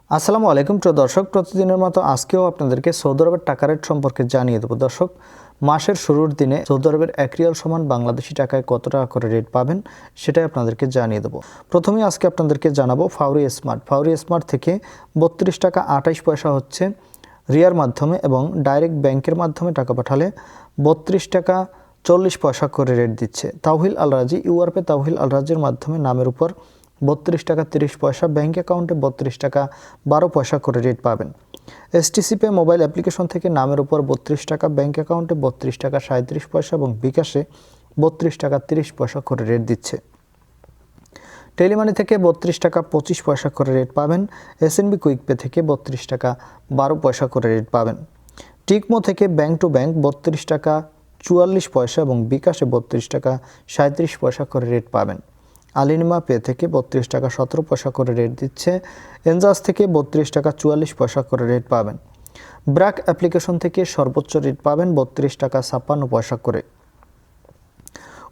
আসসালামু আলাইকুম প্রিয় দর্শক, প্রতিদিনের মতো আজকেও আপনাদেরকে সৌদি আরবের টাকা রেট সম্পর্কে জানিয়ে দেব। দর্শক, মাসের শুরুর দিনে সৌদি আরবের 1 রিয়াল সমান বাংলাদেশি টাকায় কত টাকা করে রেট পাবেন সেটাই আপনাদেরকে জানিয়ে দেব। প্রথমেই আজকে আপনাদেরকে জানাবো ফাউরি স্মার্ট থেকে 32 টাকা 28 পয়সা হচ্ছে রিয়ার মাধ্যমে, এবং ডাইরেক্ট ব্যাংকের মাধ্যমে টাকা পাঠালে 32 টাকা 40 পয়সা করে রেট দিচ্ছে। তাওহিল আল রাজি ইউআরপে তাওহিল আল রাজির মাধ্যমে নামের উপর 32 টাকা 30 পয়সা, ব্যাঙ্ক অ্যাকাউন্টে 32 টাকা 12 পয়সা করে রেট পাবেন। এসটিসি পে মোবাইল অ্যাপ্লিকেশন থেকে নামের উপর 32 টাকা, ব্যাঙ্ক অ্যাকাউন্টে 32 টাকা 37 পয়সা এবং বিকাশে 32 টাকা 30 পয়সা করে রেট দিচ্ছে। টেলিমানি থেকে 32 টাকা 25 পয়সা করে রেট পাবেন। এসএনবি কুইক পে থেকে 32 টাকা 12 পয়সা করে রেট পাবেন। টিকমো থেকে ব্যাংক টু ব্যাংক 32 টাকা 44 পয়সা এবং বিকাশে 32 টাকা 37 পয়সা করে রেট পাবেন। আলিনিমা পে থেকে 32 টাকা 17 পয়সা করে রেট দিচ্ছে। এনজাস থেকে 32 টাকা 44 পয়সা করে রেট পাবেন। ব্র্যাক অ্যাপ্লিকেশন থেকে সর্বোচ্চ রেট পাবেন 32 টাকা 56 পয়সা করে।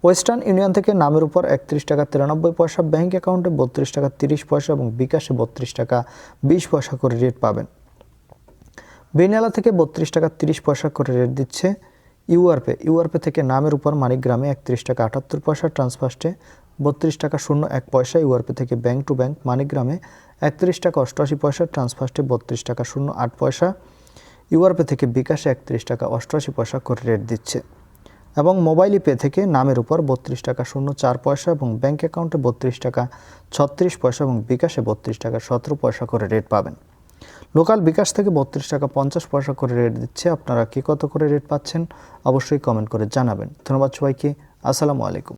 ওয়েস্টার্ন ইউনিয়ন থেকে নামের উপর 31 টাকা 93 পয়সা, ব্যাঙ্ক অ্যাকাউন্টে 32 টাকা 30 পয়সা এবং বিকাশে 32 টাকা 20 পয়সা করে রেট পাবেন। বিনালা থেকে 32 টাকা 30 পয়সা করে রেট দিচ্ছে। ইউআরপে থেকে নামের উপর মানিকগ্রামে 31 টাকা 78 পয়সা, ট্রান্সফার্স্টে 32 টাকা 01 পয়সা। ইউআরপে থেকে ব্যাংক টু ব্যাংক মানিকগ্রামে 31 টাকা 88 পয়সা, ট্রান্সফার্স্টে 32 টাকা 08 পয়সা। ইউআরপে থেকে বিকাশে 31 টাকা 88 পয়সা করে রেট দিচ্ছে। এবং মোবাইল পে থেকে নামের উপর 32 টাকা 04 পয়সা এবং ব্যাংক অ্যাকাউন্টে 32 টাকা 36 পয়সা এবং বিকাশে 32 টাকা 17 পয়সা করে রেট পাবেন। লোকাল বিকাশ থেকে 32 টাকা 50 পয়সা করে রেট দিচ্ছে। আপনারা কি কত করে রেট পাচ্ছেন অবশ্যই কমেন্ট করে জানাবেন। ধন্যবাদ সবাইকে। আসসালামু আলাইকুম।